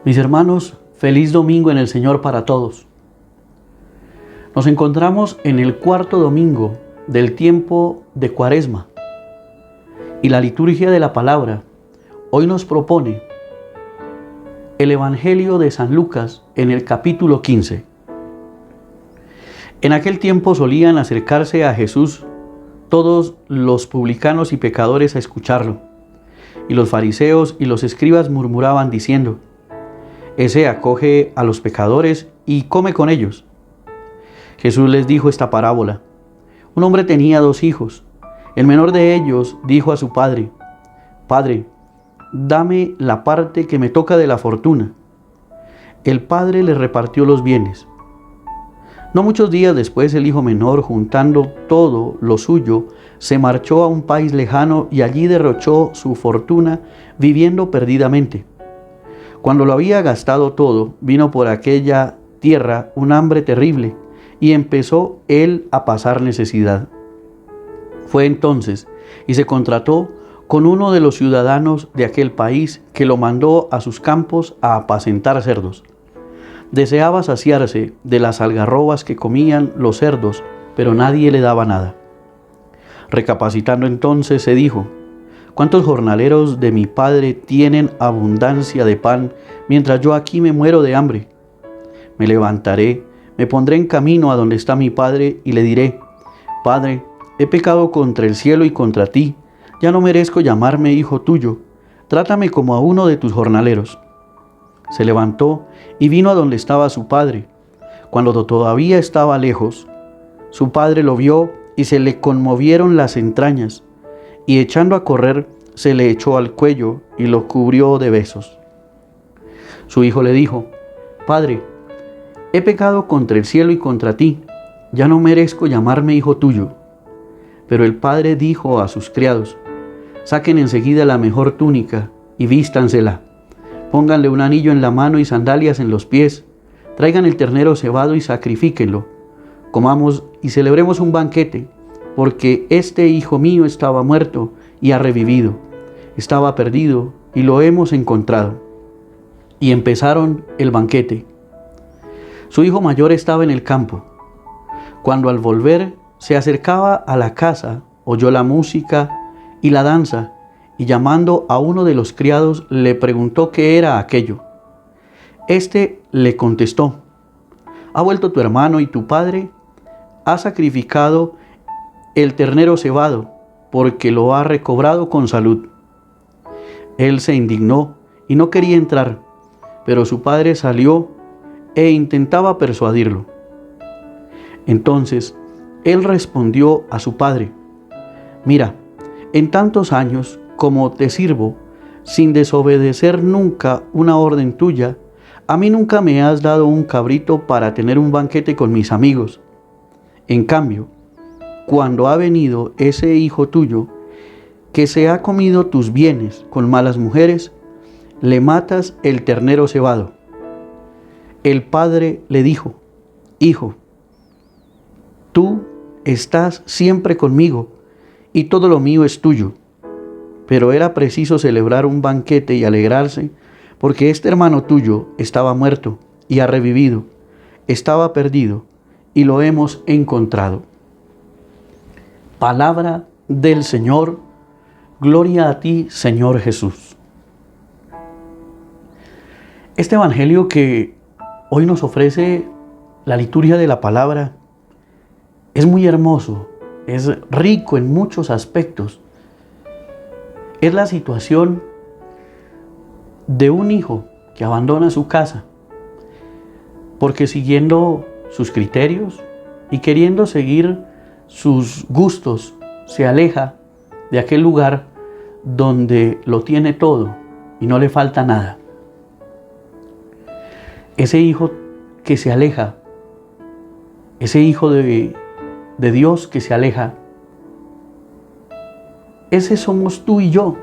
Mis hermanos, feliz domingo en el Señor para todos. Nos encontramos en el cuarto domingo del tiempo de Cuaresma y la liturgia de la palabra hoy nos propone el Evangelio de San Lucas en el capítulo 15. En aquel tiempo solían acercarse a Jesús todos los publicanos y pecadores a escucharlo, y los fariseos y los escribas murmuraban diciendo: Ese acoge a los pecadores y come con ellos. Jesús les dijo esta parábola: Un hombre tenía 2 hijos. El menor de ellos dijo a su padre: Padre, dame la parte que me toca de la fortuna. El padre le repartió los bienes. No muchos días después, el hijo menor, juntando todo lo suyo, se marchó a un país lejano y allí derrochó su fortuna viviendo perdidamente. Cuando lo había gastado todo, vino por aquella tierra un hambre terrible y empezó él a pasar necesidad. Fue entonces y se contrató con uno de los ciudadanos de aquel país, que lo mandó a sus campos a apacentar cerdos. Deseaba saciarse de las algarrobas que comían los cerdos, pero nadie le daba nada. Recapacitando entonces se dijo: ¿Cuántos jornaleros de mi padre tienen abundancia de pan, mientras yo aquí me muero de hambre? Me levantaré, me pondré en camino a donde está mi padre y le diré: Padre, he pecado contra el cielo y contra ti, ya no merezco llamarme hijo tuyo, trátame como a uno de tus jornaleros. Se levantó y vino a donde estaba su padre. Cuando todavía estaba lejos, su padre lo vio y se le conmovieron las entrañas, y echando a correr, se le echó al cuello y lo cubrió de besos. Su hijo le dijo: Padre, he pecado contra el cielo y contra ti, ya no merezco llamarme hijo tuyo. Pero el padre dijo a sus criados: Saquen enseguida la mejor túnica y vístansela. Pónganle un anillo en la mano y sandalias en los pies. Traigan el ternero cebado y sacrifíquenlo. Comamos y celebremos un banquete, porque este hijo mío estaba muerto y ha revivido. Estaba perdido y lo hemos encontrado. Y empezaron el banquete. Su hijo mayor estaba en el campo. Cuando al volver se acercaba a la casa, oyó la música y la danza, y llamando a uno de los criados le preguntó qué era aquello. Este le contestó: ¿Ha vuelto tu hermano y tu padre? Ha sacrificado el ternero cebado, porque lo ha recobrado con salud. Él se indignó y no quería entrar, pero su padre salió e intentaba persuadirlo. Entonces él respondió a su padre: Mira, en tantos años como te sirvo, sin desobedecer nunca una orden tuya, a mí nunca me has dado un cabrito para tener un banquete con mis amigos. En cambio, cuando ha venido ese hijo tuyo, que se ha comido tus bienes con malas mujeres, le matas el ternero cebado. El padre le dijo: Hijo, tú estás siempre conmigo y todo lo mío es tuyo. Pero era preciso celebrar un banquete y alegrarse, porque este hermano tuyo estaba muerto y ha revivido, estaba perdido y lo hemos encontrado. Palabra del Señor. Gloria a ti, Señor Jesús. Este evangelio que hoy nos ofrece la liturgia de la palabra es muy hermoso, es rico en muchos aspectos. Es la situación de un hijo que abandona su casa porque, siguiendo sus criterios y queriendo seguir sus gustos, se aleja de aquel lugar donde lo tiene todo y no le falta nada. Ese hijo que se aleja, ese hijo de Dios que se aleja, ese somos tú y yo.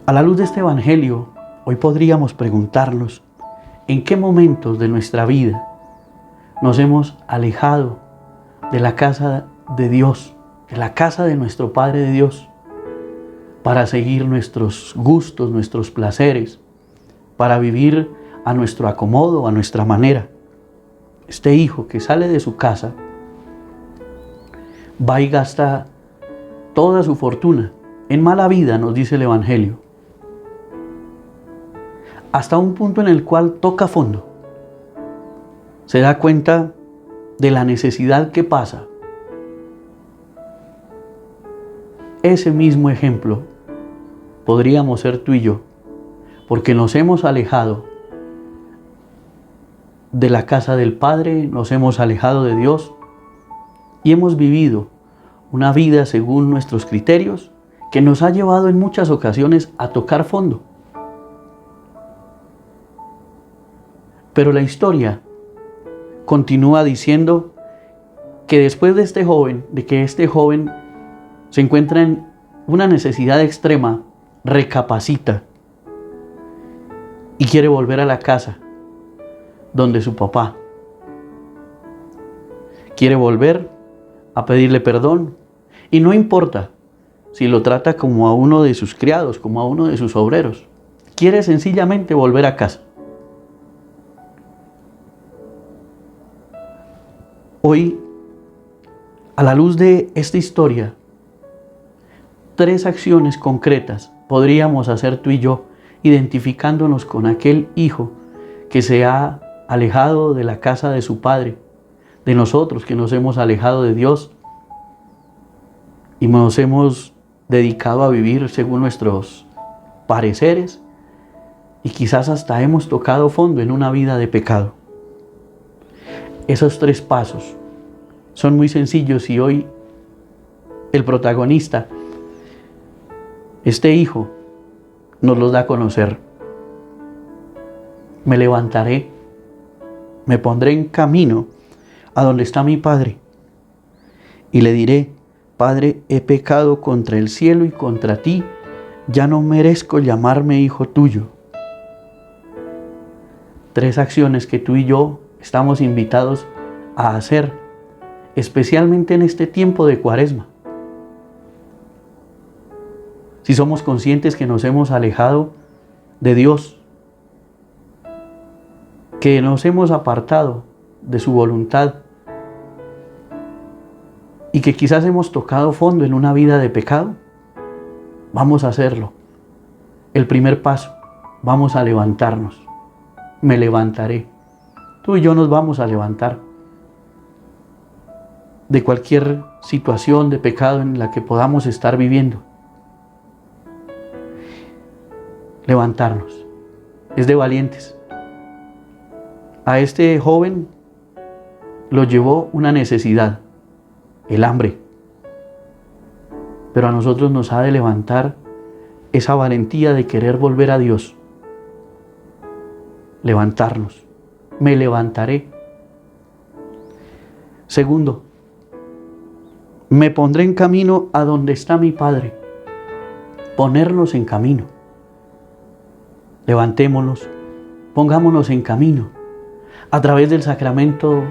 A la luz de este evangelio, hoy podríamos preguntarnos: ¿en qué momentos de nuestra vida nos hemos alejado de la casa de Dios, de la casa de nuestro Padre de Dios, para seguir nuestros gustos, nuestros placeres, para vivir a nuestro acomodo, a nuestra manera. Este hijo que sale de su casa va y gasta toda su fortuna en mala vida, nos dice el Evangelio, hasta un punto en el cual toca fondo. Se da cuenta de la necesidad que pasa. Ese mismo ejemplo podríamos ser tú y yo, porque nos hemos alejado de la casa del Padre, nos hemos alejado de Dios y hemos vivido una vida según nuestros criterios que nos ha llevado en muchas ocasiones a tocar fondo. Pero la historia continúa diciendo que después de que este joven se encuentra en una necesidad extrema, recapacita y quiere volver a la casa donde su papá. Quiere volver a pedirle perdón y no importa si lo trata como a uno de sus criados, como a uno de sus obreros. Quiere sencillamente volver a casa. Hoy, a la luz de esta historia, 3 acciones concretas podríamos hacer tú y yo, identificándonos con aquel hijo que se ha alejado de la casa de su padre, de nosotros que nos hemos alejado de Dios y nos hemos dedicado a vivir según nuestros pareceres y quizás hasta hemos tocado fondo en una vida de pecado. Esos 3 pasos son muy sencillos y hoy el protagonista, este hijo, nos los da a conocer. Me levantaré, me pondré en camino a donde está mi padre y le diré: Padre, he pecado contra el cielo y contra ti, ya no merezco llamarme hijo tuyo. 3 acciones que tú y yo estamos invitados a hacer, especialmente en este tiempo de Cuaresma. Si somos conscientes que nos hemos alejado de Dios, que nos hemos apartado de su voluntad y que quizás hemos tocado fondo en una vida de pecado, vamos a hacerlo. El primer paso, vamos a levantarnos. Me levantaré. Tú y yo nos vamos a levantar de cualquier situación de pecado en la que podamos estar viviendo. Levantarnos. Es de valientes. A este joven lo llevó una necesidad, el hambre. Pero a nosotros nos ha de levantar esa valentía de querer volver a Dios. Levantarnos. Me levantaré. Segundo, me pondré en camino a donde está mi Padre. Ponernos en camino. Levantémonos, pongámonos en camino a través del sacramento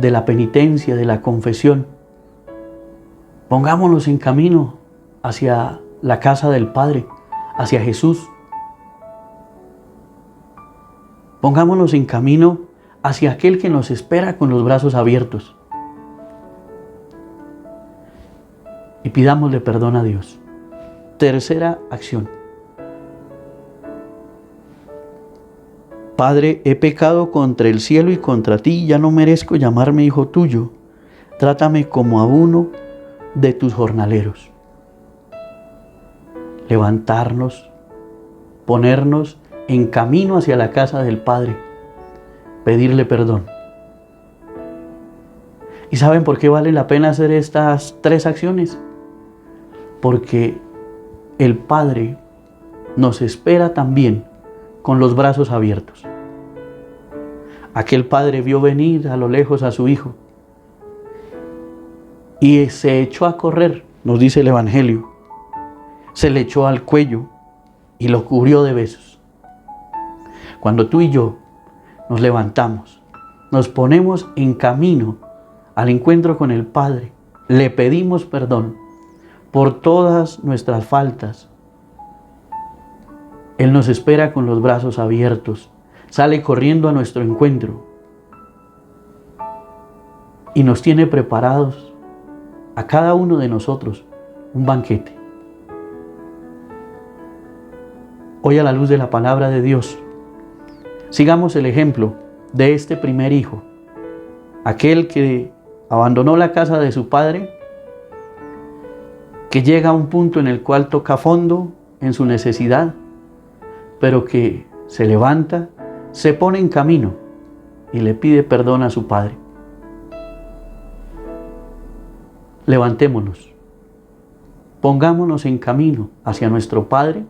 de la penitencia, de la confesión. Pongámonos en camino hacia la casa del Padre, hacia Jesús. Pongámonos en camino hacia aquel que nos espera con los brazos abiertos. Y pidámosle perdón a Dios. Tercera acción. Padre, he pecado contra el cielo y contra ti, ya no merezco llamarme hijo tuyo. Trátame como a uno de tus jornaleros. Levantarnos, ponernos en camino hacia la casa del Padre, pedirle perdón. ¿Y saben por qué vale la pena hacer estas 3 acciones? Porque el Padre nos espera también con los brazos abiertos. Aquel padre vio venir a lo lejos a su hijo y se echó a correr, nos dice el Evangelio. Se le echó al cuello y lo cubrió de besos. Cuando tú y yo nos levantamos, nos ponemos en camino al encuentro con el Padre, le pedimos perdón por todas nuestras faltas, Él nos espera con los brazos abiertos, sale corriendo a nuestro encuentro y nos tiene preparados a cada uno de nosotros un banquete. Hoy, a la luz de la palabra de Dios, sigamos el ejemplo de este primer hijo, aquel que abandonó la casa de su padre, que llega a un punto en el cual toca fondo en su necesidad, pero que se levanta, se pone en camino y le pide perdón a su padre. Levantémonos, pongámonos en camino hacia nuestro Padre,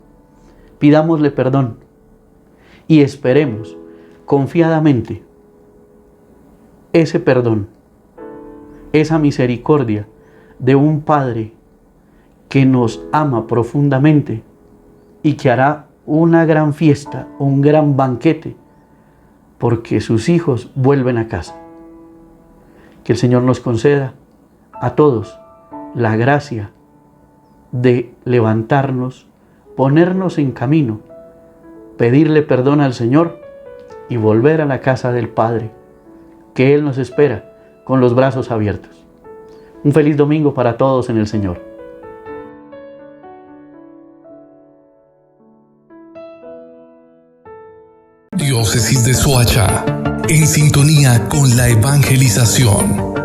pidámosle perdón y esperemos confiadamente ese perdón, esa misericordia de un Padre que nos ama profundamente y que hará una gran fiesta, un gran banquete, porque sus hijos vuelven a casa. Que el Señor nos conceda a todos la gracia de levantarnos, ponernos en camino, pedirle perdón al Señor y volver a la casa del Padre, que Él nos espera con los brazos abiertos. Un feliz domingo para todos en el Señor. Diócesis de Soacha, en sintonía con la evangelización.